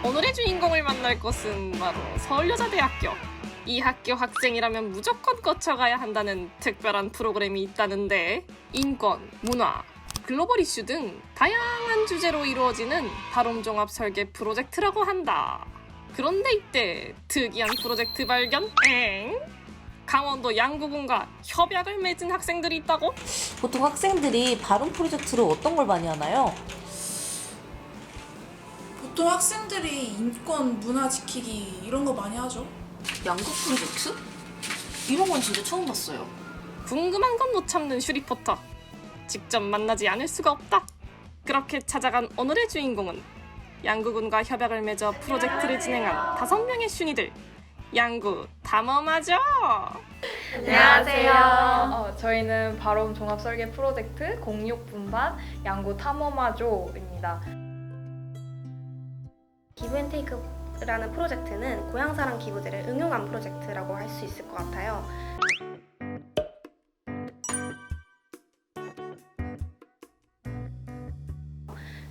오늘의 주인공을 만날 곳은 바로 서울여자대학교. 이 학교 학생이라면 무조건 거쳐가야 한다는 특별한 프로그램이 있다는데, 인권, 문화, 글로벌 이슈 등 다양한 주제로 이루어지는 다룸종합 설계 프로젝트라고 한다. 그런데 이때 특이한 프로젝트 발견? 강원도 양구군과 협약을 맺은 학생들이 있다고? 보통 학생들이 발음 프로젝트로 어떤 걸 많이 하나요? 보통 학생들이 인권, 문화 지키기 이런 거 많이 하죠. 양국 프로젝트? 이런 건 진짜 처음 봤어요. 궁금한 건 못 참는 슈리포터. 직접 만나지 않을 수가 없다. 그렇게 찾아간 오늘의 주인공은 양구군과 협약을 맺어 프로젝트를 진행한 5명의 슌이들. 양구 탐험하죠. 안녕하세요. 저희는 바롬 종합 설계 프로젝트 06분반 양구 탐험하조입니다. 기브앤테이크라는 프로젝트는 고향사랑 기부제를 응용한 프로젝트라고 할 수 있을 것 같아요.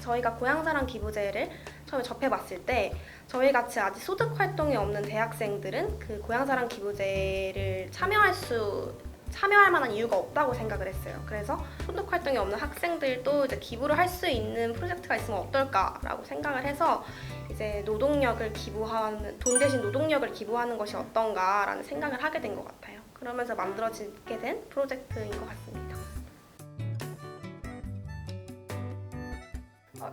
저희가 고향사랑 기부제를 처음에 접해봤을 때 저희같이 아직 소득 활동이 없는 대학생들은 그 고향사랑 기부제를 참여할 만한 이유가 없다고 생각을 했어요. 그래서 소득 활동이 없는 학생들도 이제 기부를 할 수 있는 프로젝트가 있으면 어떨까라고 생각을 해서 이제 돈 대신 노동력을 기부하는 것이 어떤가라는 생각을 하게 된 것 같아요. 그러면서 만들어지게 된 프로젝트인 것 같습니다.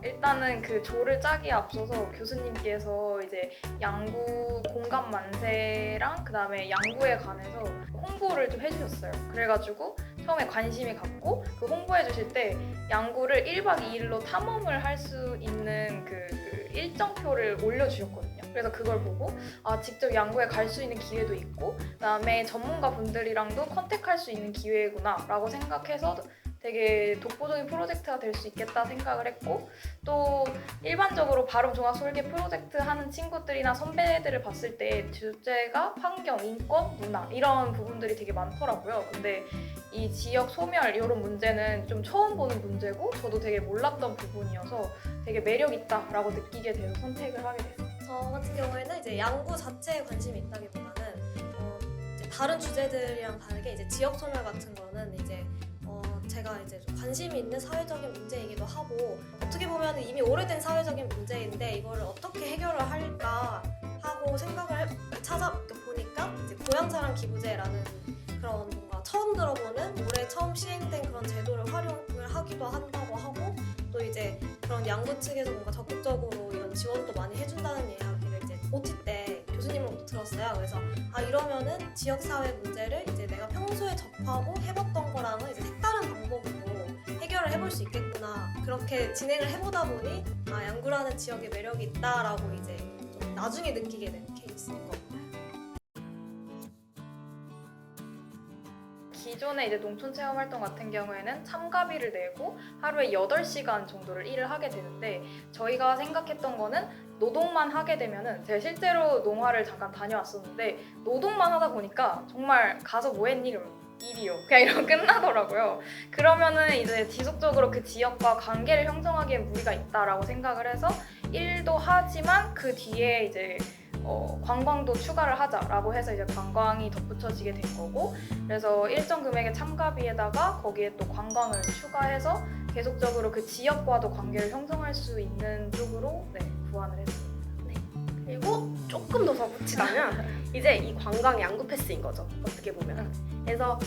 일단은 그 조를 짜기에 앞서서 교수님께서 이제 양구 공감 만세랑 그 다음에 양구에 관해서 홍보를 좀 해주셨어요. 그래가지고 처음에 관심이 갔고 그 홍보해 주실 때 양구를 1박 2일로 탐험을 할 수 있는 그 일정표를 올려주셨거든요. 그래서 그걸 보고 직접 양구에 갈 수 있는 기회도 있고 그다음에 전문가 분들이랑도 컨택할 수 있는 기회구나 라고 생각해서 되게 독보적인 프로젝트가 될 수 있겠다 생각을 했고, 또 일반적으로 바룸 종합 설계 프로젝트 하는 친구들이나 선배들을 봤을 때 주제가 환경, 인권, 문화 이런 부분들이 되게 많더라고요. 근데 이 지역 소멸 이런 문제는 좀 처음 보는 문제고 저도 되게 몰랐던 부분이어서 되게 매력 있다라고 느끼게 돼서 선택을 하게 됐어요. 저 같은 경우에는 이제 양구 자체에 관심이 있다기보다는 이제 다른 주제들이랑 다르게 이제 지역 소멸 같은 거는 이제 제가 이제 좀 관심이 있는 사회적인 문제이기도 하고 어떻게 보면 이미 오래된 사회적인 문제인데 이거를 어떻게 해결을 할까 하고 생각을 찾아보니까 이제 고향사랑 기부제라는 그런 뭔가 처음 들어보는 올해 처음 시행된 그런 제도를 활용을 하기도 한다고 하고 또 이제 그런 양구 측에서 뭔가 적극적으로 이런 지원도 많이 해준다는 이야기를 이제 OT 때 교수님으로부터 들었어요. 그래서 이러면은 지역사회 문제를 이제 내가 평소에 접하고 해봤던 거랑은 이제 색다른 방법으로 해결을 해볼 수 있겠구나. 그렇게 진행을 해보다 보니 양구라는 지역에 매력이 있다라고 이제 좀 나중에 느끼게 된 케이스인 것 같아요. 기존에 이제 농촌 체험 활동 같은 경우에는 참가비를 내고 하루에 8시간 정도를 일을 하게 되는데 저희가 생각했던 거는 노동만 하게 되면은 제가 실제로 농화를 잠깐 다녀왔었는데 노동만 하다 보니까 정말 가서 뭐 했니? 일이요. 그냥 이러면 끝나더라고요. 그러면은 이제 지속적으로 그 지역과 관계를 형성하기엔 무리가 있다라고 생각을 해서 일도 하지만 그 뒤에 이제 관광도 추가를 하자라고 해서 이제 관광이 덧붙여지게 된 거고 그래서 일정 금액의 참가비에다가 거기에 또 관광을 추가해서 계속적으로 그 지역과도 관계를 형성할 수 있는 쪽으로 구안을 했습니다. 그리고 조금 더 덧붙이자면 이제 이 관광 양구 패스인 거죠. 어떻게 보면. 그래서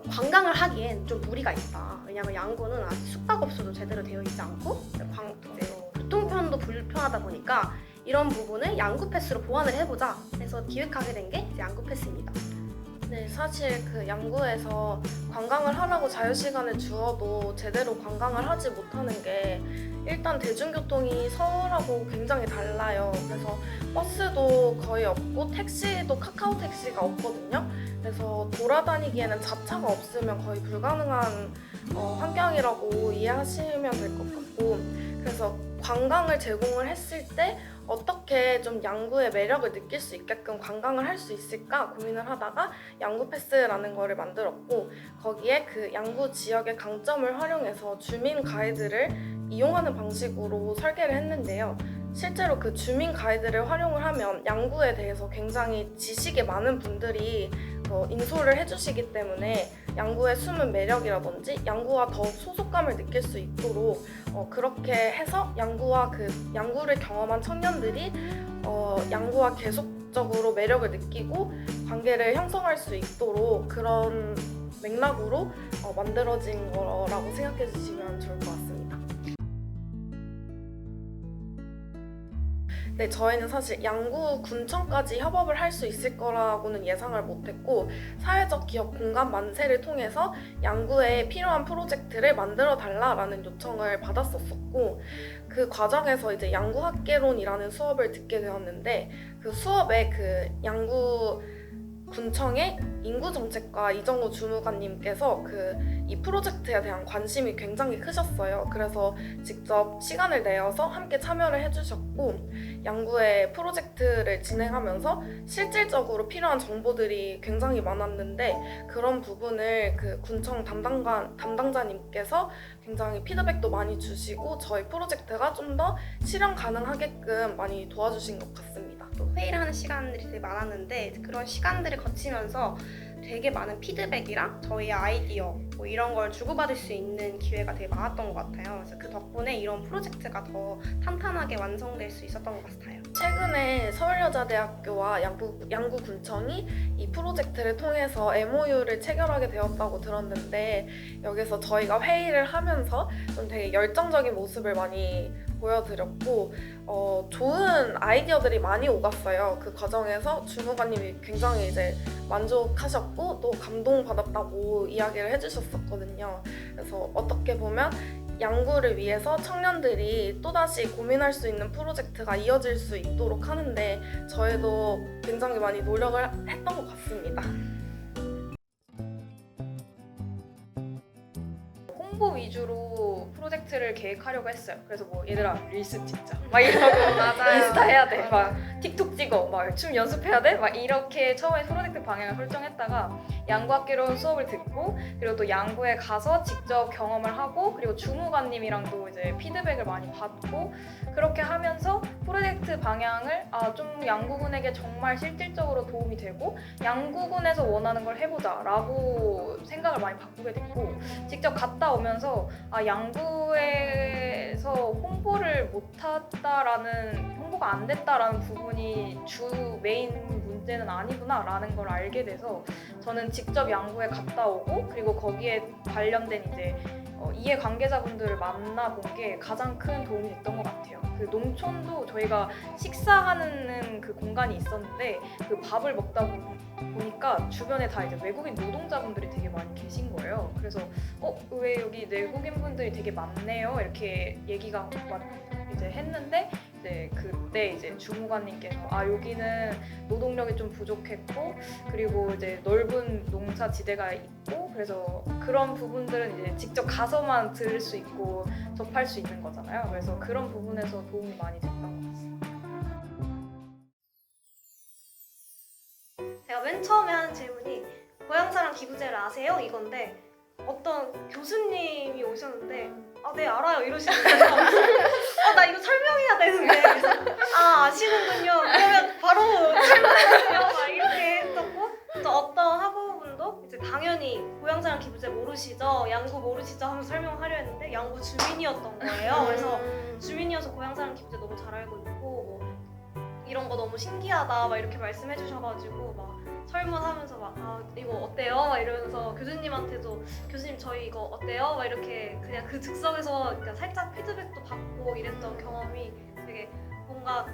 관광을 하기엔 좀 무리가 있다. 왜냐면 양구는 아직 숙박업소도 제대로 되어 있지 않고 이제 교통편도 불편하다 보니까 이런 부분을 양구 패스로 보완을 해보자 해서 기획하게 된 게 양구 패스입니다. 네, 사실 그 양구에서 관광을 하라고 자유시간을 주어도 제대로 관광을 하지 못하는 게 일단 대중교통이 서울하고 굉장히 달라요. 그래서 버스도 거의 없고 택시도 카카오 택시가 없거든요. 그래서 돌아다니기에는 자차가 없으면 거의 불가능한 환경이라고 이해하시면 될 것 같고 그래서 관광을 제공을 했을 때 어떻게 좀 양구의 매력을 느낄 수 있게끔 관광을 할 수 있을까 고민을 하다가 양구 패스라는 거를 만들었고 거기에 그 양구 지역의 강점을 활용해서 주민 가이드를 이용하는 방식으로 설계를 했는데요. 실제로 그 주민 가이드를 활용을 하면 양구에 대해서 굉장히 지식이 많은 분들이 인솔을 해주시기 때문에 양구의 숨은 매력이라든지 양구와 더 소속감을 느낄 수 있도록 그렇게 해서 양구를 경험한 청년들이 양구와 계속적으로 매력을 느끼고 관계를 형성할 수 있도록 그런 맥락으로 만들어진 거라고 생각해 주시면 좋을 것 같습니다. 네, 저희는 사실 양구 군청까지 협업을 할 수 있을 거라고는 예상을 못했고 사회적 기업 공감 만세를 통해서 양구에 필요한 프로젝트를 만들어 달라라는 요청을 받았었고 그 과정에서 이제 양구학개론이라는 수업을 듣게 되었는데 그 수업에 그 양구 군청의 인구정책과 이정우 주무관님께서 이 프로젝트에 대한 관심이 굉장히 크셨어요. 그래서 직접 시간을 내어서 함께 참여를 해주셨고 양구의 프로젝트를 진행하면서 실질적으로 필요한 정보들이 굉장히 많았는데 그런 부분을 그 군청 담당자님께서 굉장히 피드백도 많이 주시고 저희 프로젝트가 좀 더 실현 가능하게끔 많이 도와주신 것 같습니다. 또 회의를 하는 시간들이 되게 많았는데 그런 시간들을 거치면서 되게 많은 피드백이랑 저희의 아이디어 뭐 이런 걸 주고받을 수 있는 기회가 되게 많았던 것 같아요. 그래서 그 덕분에 이런 프로젝트가 더 탄탄하게 완성될 수 있었던 것 같아요. 최근에 서울여자대학교와 양구군청이 이 프로젝트를 통해서 MOU를 체결하게 되었다고 들었는데 여기서 저희가 회의를 하면서 좀 되게 열정적인 모습을 많이 보여드렸고 좋은 아이디어들이 많이 오갔어요. 그 과정에서 주무관님이 굉장히 이제 만족하셨고 또 감동받았다고 이야기를 해주셨었거든요. 그래서 어떻게 보면 양구를 위해서 청년들이 또다시 고민할 수 있는 프로젝트가 이어질 수 있도록 하는데 저희도 굉장히 많이 노력을 했던 것 같습니다. 홍보 위주로 프로젝트를 계획하려고 했어요. 그래서 뭐 얘들아 릴스 찍자 막 이러고 인스타 해야 돼, 막 틱톡 찍어, 막 춤 연습해야 돼, 막 이렇게 처음에 프로젝트 방향을 설정했다가 양구학개론 수업을 듣고 그리고 또 양구에 가서 직접 경험을 하고 그리고 주무관님이랑도 이제 피드백을 많이 받고 그렇게 하면서 프로젝트 방향을 좀 양구군에게 정말 실질적으로 도움이 되고 양구군에서 원하는 걸 해보자 라고 생각을 많이 바꾸게 됐고 직접 갔다 오면서 양구에서 홍보가 안 됐다라는 부분이 주 메인 문제는 아니구나 라는 걸 알게 돼서 저는 직접 양구에 갔다 오고 그리고 거기에 관련된 이제 이해 관계자분들을 만나본 게 가장 큰 도움이 됐던 것 같아요. 그 농촌도 저희가 식사하는 그 공간이 있었는데 그 밥을 먹다 보니까 주변에 다 이제 외국인 노동자분들이 되게 많이 계신 거예요. 그래서 왜 여기 외국인 분들이 되게 많네요 이렇게 얘기가 이제 했는데 이제 그때 이제 주무관님께서 여기는 노동력이 좀 부족했고 그리고 이제 넓은 농사지대가 있고 그래서 그런 부분들은 이제 직접 가서만 들을 수 있고 접할 수 있는 거잖아요. 그래서 그런 부분에서 도움이 많이 됐던 것 같습니다. 제가 맨 처음에 하는 질문이 고향사랑 기부제를 아세요? 이건데 어떤 교수님이 오셨는데 네 알아요 이러시는 거예요. 나 이거 설명해야 되는데 그래서 아시는군요. 그러면 바로 설명해주세요. 막 이렇게 했었고 또 어떤 학우분도 이제 당연히 고향사랑 기부제 모르시죠? 양구 모르시죠? 하면서 설명하려 했는데 양구 주민이었던 거예요. 그래서 주민이어서 고향사랑 기부제 너무 잘 알고 있고 뭐 이런 거 너무 신기하다 막 이렇게 말씀해 주셔가지고 막 설문하면서 막 이거 어때요? 막 이러면서 교수님한테도 교수님 저희 이거 어때요? 막 이렇게 그냥 그 즉석에서 그러니까 살짝 피드백도 받고 이랬던 경험이 되게 뭔가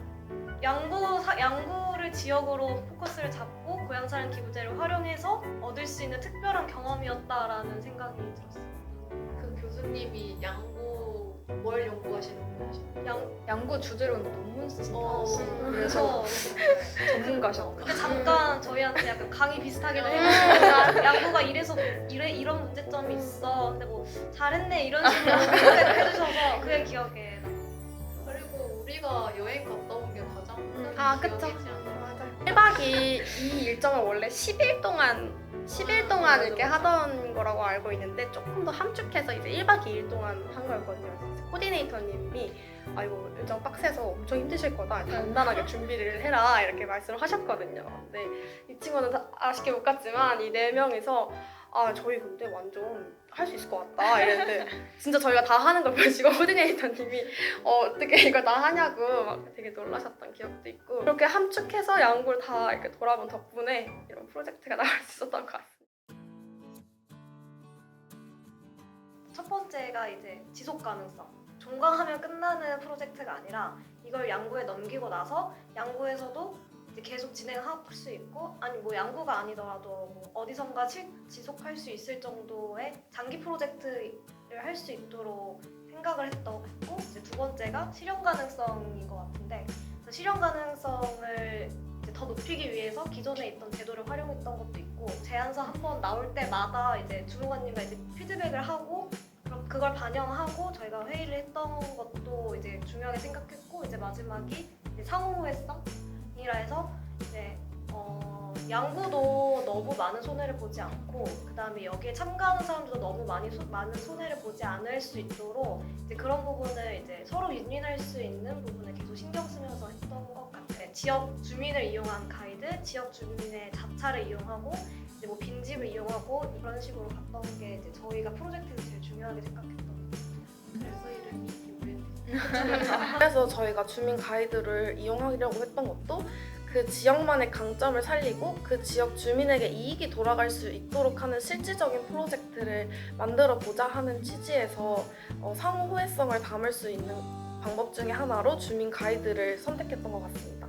양구를 지역으로 포커스를 잡고 고향사랑 기부제를 활용해서 얻을 수 있는 특별한 경험이었다라는 생각이 들었어요. 그 교수님이 양구 뭘 연구하시는 분이시나요? 양구 주제로 논문 쓰신다고 그래서 전문가셨고 그때 잠깐 저희한테 약간 강의 비슷하게도 해주시고 양구가 이런 문제점이 있어 근데 뭐 잘했네 이런 식으로 피드백을 해주셔서 그게 기억에 나요. 그리고 우리가 여행 갔다 온 게 가장 큰 그쵸. 기억이지 않나요? 맞아요. 1박 2일 이 일정을 원래 10일 동안 이렇게 하던 거라고 알고 있는데 조금 더 함축해서 이제 1박 2일 동안 한 거였거든요. 코디네이터님이 아 이거 일정 빡세서 엄청 힘드실 거다. 간단하게 준비를 해라 이렇게 말씀을 하셨거든요. 근데 이 친구는 아쉽게 못 갔지만 이 4명이서 아 저희 근데 완전 할 수 있을 것 같다 이랬는데 진짜 저희가 다 하는 걸 보시고 코디네이터님이 어떻게 이걸 다 하냐고 막 되게 놀라셨던 기억도 있고 그렇게 함축해서 양구를 다 이렇게 돌아본 덕분에 이런 프로젝트가 나올 수 있었던 것 같습니다. 첫 번째가 이제 지속 가능성. 종강하면 끝나는 프로젝트가 아니라 이걸 양구에 넘기고 나서 양구에서도 이제 계속 진행할 수 있고 아니 뭐 양구가 아니더라도 뭐 어디선가 지속할 수 있을 정도의 장기 프로젝트를 할 수 있도록 생각을 했고 이제 두 번째가 실현 가능성인 것 같은데 그래서 실현 가능성을 이제 더 높이기 위해서 기존에 있던 제도를 활용했던 것도 있고 제안서 한 번 나올 때마다 이제 주무관님과 이제 피드백을 하고 그럼 그걸 반영하고 저희가 회의를 했던 것도 이제 중요하게 생각했고 이제 마지막이 이제 상호회성이라 해서 이제 양구도 너무 많은 손해를 보지 않고 그 다음에 여기에 참가하는 사람들도 너무 많은 손해를 보지 않을 수 있도록 이제 그런 부분을 이제 서로 윈윈할 수 있는 부분을 계속 신경 쓰면서 했던 것 같아요. 지역 주민을 이용한 가이드, 지역 주민의 자차를 이용하고 이제 뭐 빈집을 이용하고 이런 식으로 갔던 게 이제 저희가 프로젝트에서 제일 중요하게 생각했던 것 같아요. 그래서 이름이 기브랜드. 그래서 저희가 주민 가이드를 이용하려고 했던 것도 그 지역만의 강점을 살리고 그 지역 주민에게 이익이 돌아갈 수 있도록 하는 실질적인 프로젝트를 만들어 보자 하는 취지에서 상호 호혜성을 담을 수 있는 방법 중에 하나로 주민 가이드를 선택했던 것 같습니다.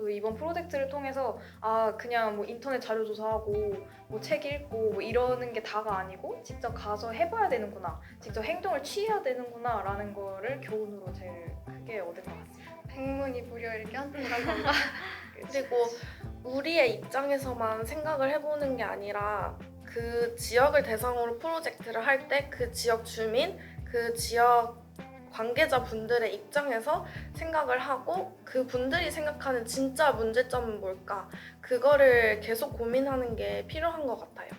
이번 프로젝트를 통해서 아 그냥 뭐 인터넷 자료 조사하고 뭐 책 읽고 뭐 이러는 게 다가 아니고 직접 가서 해봐야 되는구나, 직접 행동을 취해야 되는구나 라는 거를 교훈으로 제일 크게 얻은 것 같습니다. 백문이 불여일견이란 건가? 그리고 우리의 입장에서만 생각을 해보는 게 아니라 그 지역을 대상으로 프로젝트를 할 때 그 지역 주민, 그 지역 관계자분들의 입장에서 생각을 하고 그분들이 생각하는 진짜 문제점은 뭘까 그거를 계속 고민하는 게 필요한 것 같아요.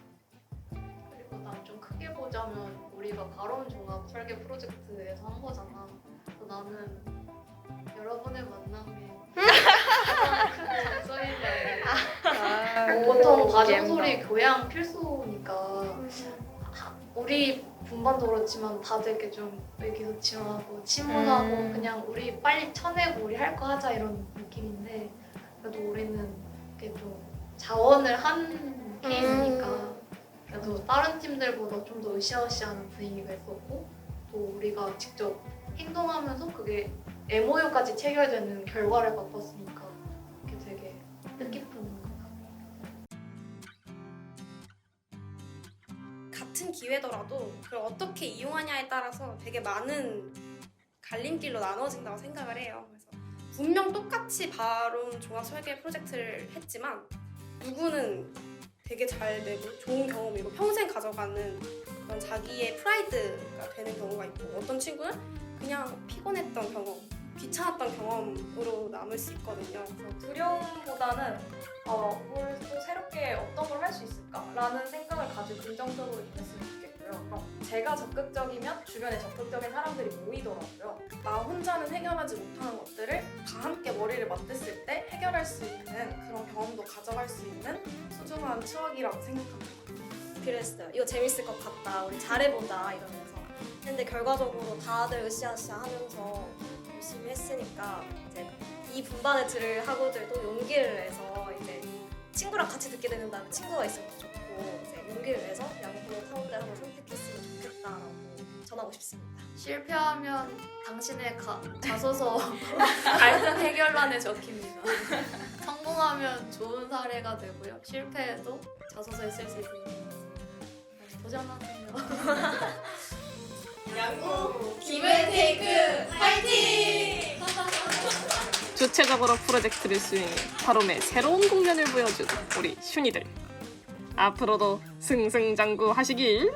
그리고 난 좀 크게 보자면 우리가 발언 종합 설계 프로젝트에서 한 거잖아. 그래서 나는 여러분의 만남에 가장 큰 장점이다. 보통 가정소리 교양 필수니까 우리 분반도 그렇지만 다들 이렇게 좀 의기소침하고 침울하고 그냥 우리 빨리 쳐내고 우리 할 거 하자 이런 느낌인데 그래도 우리는 이렇게 좀 자원을 한 케이스니까 그래도 다른 팀들보다 좀 더 으쌰으쌰하는 분위기가 있었고 또 우리가 직접 행동하면서 그게 MOU까지 체결되는 결과를 맛봤으니까 그게 되게 뜻깊은 같은 기회더라도 그걸 어떻게 이용하냐에 따라서 되게 많은 갈림길로 나눠진다고 생각을 해요. 그래서 분명 똑같이 발언 종합 설계 프로젝트를 했지만 누구는 되게 잘 되고 좋은 경험이고 평생 가져가는 그런 자기의 프라이드가 되는 경우가 있고 어떤 친구는 그냥 피곤했던 경험, 귀찮았던 경험으로 남을 수 있거든요. 그래서 두려움보다는 뭘 또 새롭게 어떤 걸 할 수 있을까라는 생각을 가지고 긍정적으로 임했으면 좋겠고요. 그럼 제가 적극적이면 주변에 적극적인 사람들이 모이더라고요. 나 혼자는 해결하지 못하는 것들을 다 함께 머리를 맞댔을 때 해결할 수 있는 그런 경험도 가져갈 수 있는 소중한 추억이라고 생각합니다. 그랬어요. 이거 재밌을 것 같다. 우리 잘해보자 이러면서. 근데 결과적으로 다들 으쌰으쌰 하면서 열심히 했으니까 이제 이 분반을 들을 학우들도 용기를 내서 이제 친구랑 같이 듣게 되는 다음에 친구가 있으면 더 좋고 이제 용기를 내서 양구 타운데를 한번 선택했으면 좋겠다라고 전하고 싶습니다. 실패하면 당신의 자소서 갈등 해결란에 적힙니다. 성공하면 좋은 사례가 되고요. 실패해도 자소서에 쓸 수 있습니다. 도전하세요. 양구 기브앤테이크 파이팅! 주체적으로 프로젝트를 수행해 바롬의 새로운 국면을 보여준 우리 슌이들. 앞으로도 승승장구 하시길